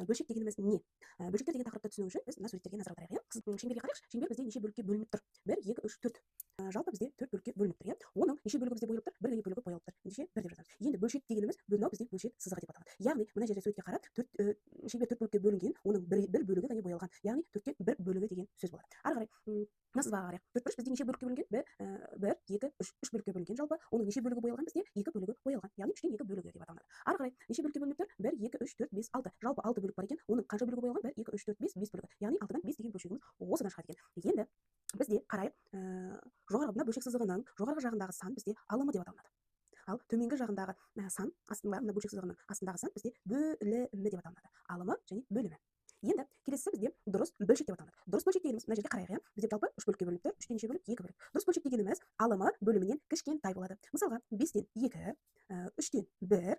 Бөлшек дегеніміз не? Бөлшектер деген тақырыпты түсіну үшін біз мына суреттерге назар аударайық, иә. Шеңберге қарайықшы. Шеңбер бізде неше бөлікке бөлініп тұр? 1, 2, 3, 4. Жалпы бізде 4 бөлікке бөлініп тұр, иә. Оның неше бөлігі бізде бойылып тұр? 1 ғана бөлігі бойылып тұр. Ендеше 1 деп жазамыз. Енді бөлшек дегеніміз мынау бізде бөлшек сызығы деп аталады. Яғни мына жерде суретке қарап, шеңбер 4 бөлікке бөлінген, оның бір бөлігі ғана боялған. Яғни 4-те 1 бөлігі деген сөз болады. Ары қарай, мына сызбаға қарайық. 4 бұрыш бізде неше бөлікке бөлінген? 1, 2, 3. 3 бөлікке бөлінген жалпы. Оның неше бөлігі боялған бізде? 2 бөлігі боялған. Яғни 3-тен 2 бөлігі деп аталады. Ары қарай, неше бөлікке бөлініп тұр? 1, 2, 3, 4, 5, 6. Жалпы 6 бөлік бар екен. Оның қанша бөлігі боялған? 1, 2, 3, 4, 5, 5 бөлігі. Яғни 6-дан 5 деген бөлшегіміз осыдан шығады екен. Енді бізде қарайық, жоғарғы мына бөлшек сызығының жоғарғы жағындағы сан бізде алымы деп аталынады. Ал төменгі жағындағы сан, астындағы мына бөлшек сызығының астындағы сан бізде бөлімі деп аталынады. Алымы және бөлімі. Енді келесі бізде дұрыс бөлшек деп аталынады. Дұрыс бөлшек дегеніміз мына жерде қарайық, иә. Бізде жалпы 3 бөлікке бөлініп тұр. 3-тен неше бөлік? 2 бөлік. Дұрыс бөлшек дегеніміз алымы бөлімінен кішкентай болады. Мысалға 5-тен 2, 3-тен 1,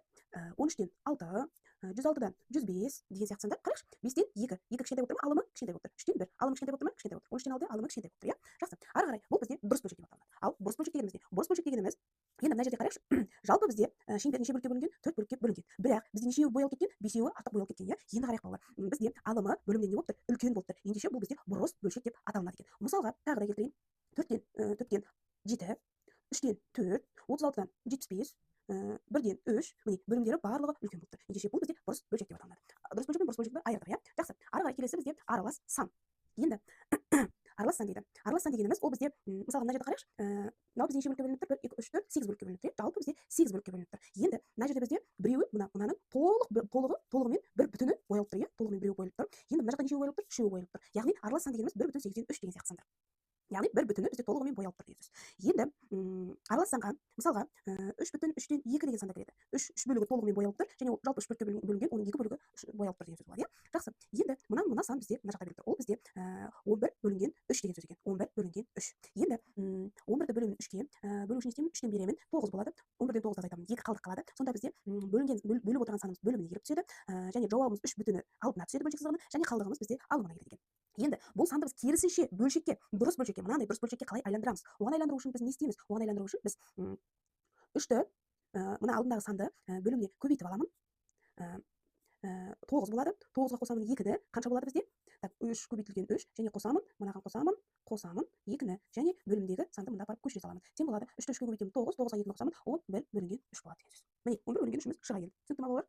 13-тен 6, 106-дан 105 деген сияқты сандар. Қарайықшы. 5-тен 2. 2 кішкентай болып тұр ма? Алымы кішкентай болып тұр. 3-тен 1. Алымы кішкентай болып тұр ма? Кішкентай болып тұр. 13-тен 6 алымы кішкентай болып тұр, иә. Жақсы. Ары қарай бұл бізде дұрыс бөлшек деп аталынады. Ал бұрыс бөлшек дегеніміз не? Бұрыс бөлшек дегеніміз енді мына жерде қарайықшы. Жалпы бізде шеңбер неше бөлікке бөлінген? 4 бөлікке бөлінген. Бірақ бізде нешеуі боялып кеткен? 5-еуі артық боялып кеткен, иә. Енді қарайық балалар. Бізде алымы бөлімнен не болып тұр? Үлкен болып тұр. Ендеше бұл бізде бұрыс бөлшек деп аталынады екен. Мысалға тағы да келтірейін. 4-тен 7, 3-тен 4, 36-дан 75, 1-ден 3, міне бөлімдері барлығы үлкен болып тұр. Ендеше бұл бізде бұрыс бөлшек деп аталынады. Дұрыс бөлшек пен бұрыс бөлшекті айырдық, иә. Жақсы. Ары қарай келесі бізде аралас сан. Енді аралас сан дейді. Аралас сан дегеніміз ол бізде, мысалы мына жерде қарайықшы, мынау бізде неше бөлікке бөлініп тұр? 1, 2, 3, 4, 8 бөлікке бөлініп тұр. Жалпы бізде 8 бөлікке бөлініп тұр. Енді мына жерде бізде біреуі мынаның толығымен бір бүтіні боялып тұр, иә. Толығымен біреуі боялып тұр. Енді мына жақта нешеуі боялып тұр? 3-еуі боялып тұр. Яғни аралас сан дегеніміз 1,83 деген сияқты сандар. Яғни бір бүтіні бізде толығымен боялып тұр деген сөз. Енді аралас санға мысалға 3,3-тен 2 деген санда кіреді. 3 бөлігі толығымен боялып тұр, және жалпы 3 бөлікке бөлінген, оның 2 бөлігі боялып тұр деген сөз болады, иә. Жақсы. Енді мына сан бізде мына жақта беріліп тұр. Ол бізде 11 бөлінген 3 деген сөз екен. 11 бөлінген 3. Енді 11-ді бөлемін 3-ке, бөлу үшін істеймін, 3-тен беремін, 9 болады. 11-ден 9-ды азайтамын, 2 қалдық қалады. Сонда бізде бөліп отырған санымыз бөліміне келіп түседі, және жауабымыз 3 бүтіні алдына түседі бөлшек сызығының, және қалдығымыз бізде алымына келеді екен. Енді бұл санды біз керісінше бөлшекке, дұрыс бөлшекке, мынандай дұрыс бөлшекке қалай айландырамыз? Оған айландыру үшін біз не істейміз? Оған айландыру үшін біз 3-ті мына алдындағы санды бөліміне көбейтіп аламын. 9 болады. 9-ға қосамын 2-ді. Қанша болады бізде? 3 көбейтілген 3, және қосамын, мынаған қосамын 2-ні, және бөлімдегі санды мында барып көшіре саламын. Тең болады. 3-ті 3-ке көбейтемін 9, 9-ға 2-ні қосамын, 11 бөлінген 3 болады деген сөз. Міне, 11 бөлінген 3-іміз шыға келді. Түсінікті ме балалар?